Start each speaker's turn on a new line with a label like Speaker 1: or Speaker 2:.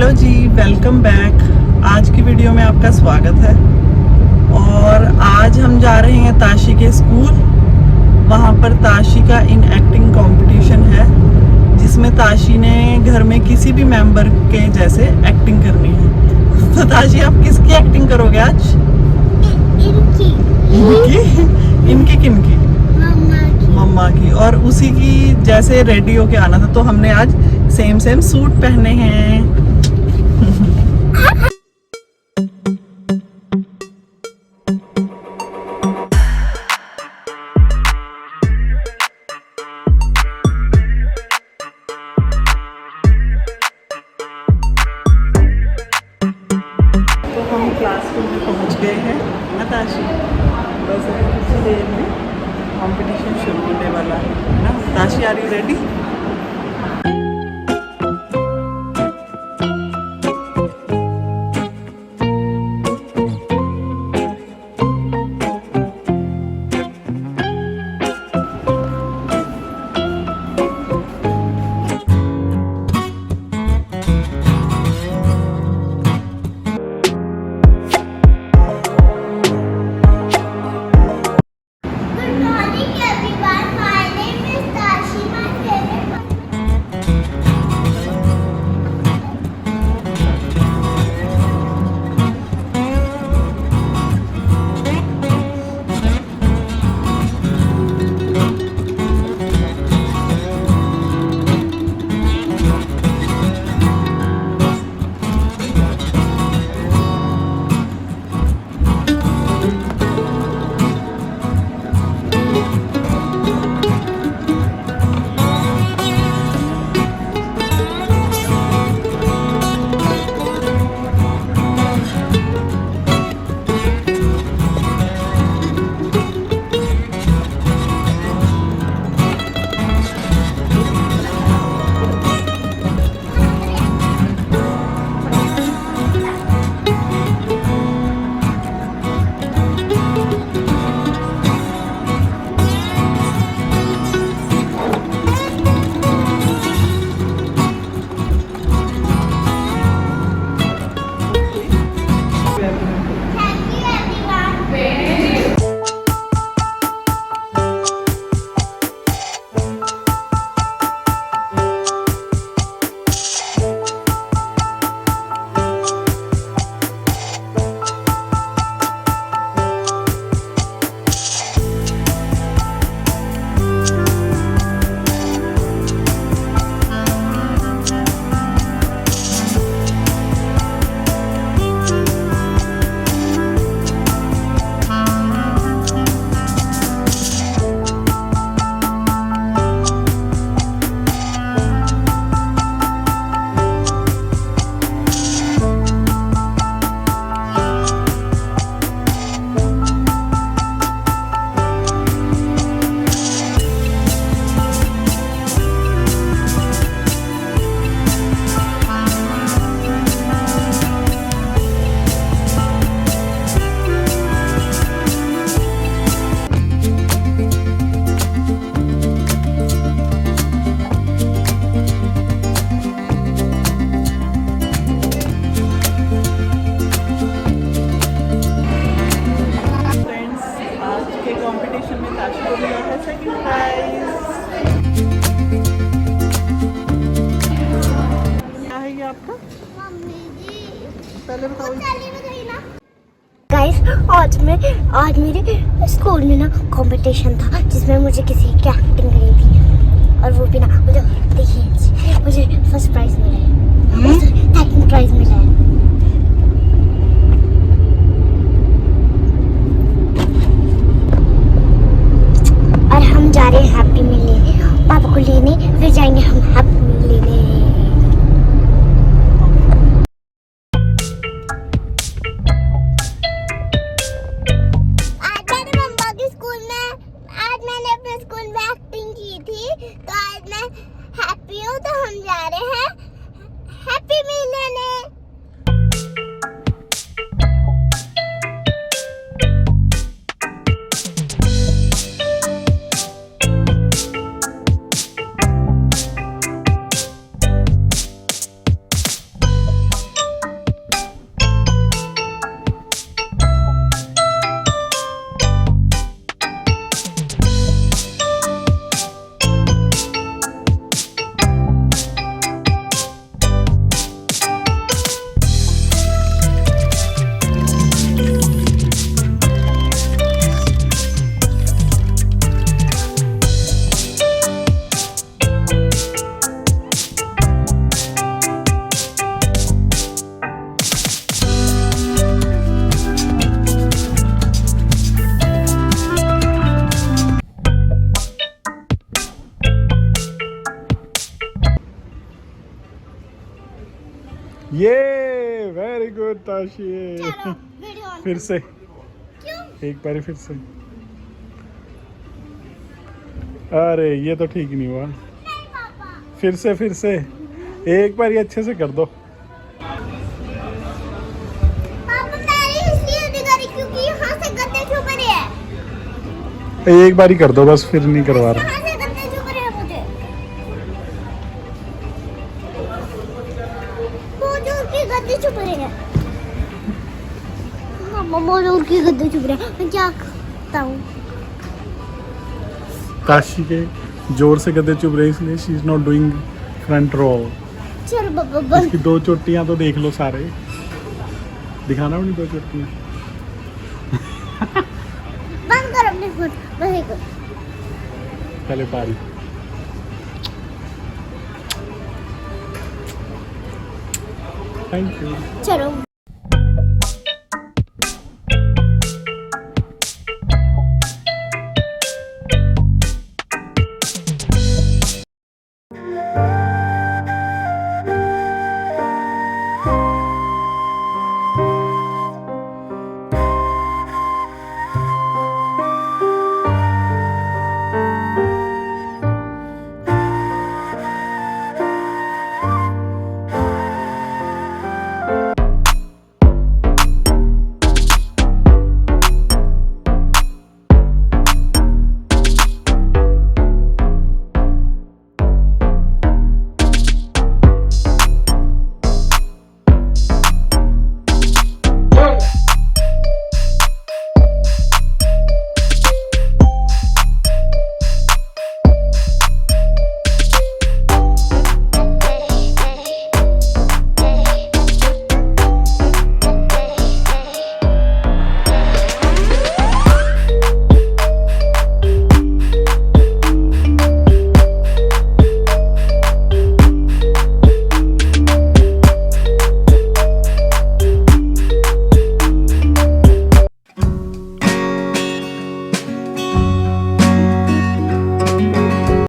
Speaker 1: Hello जी, welcome back. आज की video में आपका स्वागत है। और आज हम जा रहे हैं ताशी के स्कूल। वहाँ पर ताशी का इन एक्टिंग कंपटीशन है, जिसमें ताशी ने घर में किसी भी मेंबर के जैसे एक्टिंग करनी है। तो ताशी, आप किसकी एक्टिंग करोगे आज?
Speaker 2: इनकी।
Speaker 1: इनकी किनकी? मम्मा की। और उसी की जैसे रेडी होके आना था, तो हमने आज सेम सूट पहने हैं। तो हम क्लासरूम में पहुंच गए हैं ताशी। बस कुछ देर में कंपटीशन शुरू होने वाला है ना। Tashi, are you ready?
Speaker 2: आज मेरे स्कूल में ना कंपटीशन था, जिसमें मुझे किसी की एक्टिंग करी थी। और वो भी ना मुझे देखिए, मुझे फर्स्ट प्राइज मिला है, सेकंड प्राइज मिला है। और हम जा रहे हैं हैप्पी मील लेने, पापा को लेने, फिर जाएंगे हम हैप्पी मील लेने। तो आज मैं हैप्पी हूँ, तो हम जा रहे हैं हैप्पी मील लेने।
Speaker 3: ये वेरी गुड ताशी।
Speaker 2: चलो वीडियो ऑन
Speaker 3: फिर से
Speaker 2: क्यों
Speaker 3: एक बार फिर से। अरे ये तो ठीक नहीं हुआ।
Speaker 2: नहीं पापा
Speaker 3: फिर से एक बार ये अच्छे से कर दो।
Speaker 2: पापा मैंने इसलिए नहीं करी क्योंकि यहाँ से गद्दे छुप रहे हैं।
Speaker 3: एक बार ही कर दो बस, फिर नहीं करवा रहा।
Speaker 2: यहाँ से गद्दे छुप रहे हैं मुझे। बहुत जोर के गद्दे छुप रहे हैं। मम्मा बहुत जोर के गद्दे छुप रहे हैं। मैं क्या करता हूँ?
Speaker 3: ताशी के जोर से गद्दे चुभ रहे इसलिए she is not doing front roll.
Speaker 2: चलो पापा बंद
Speaker 3: इसकी 2 चोटियां तो देख लो सारे। दिखाना अपनी 2 चोटियां।
Speaker 2: बंद कर अपने फोन। वही कर।
Speaker 3: पहले पारी। Thank you.
Speaker 2: चलो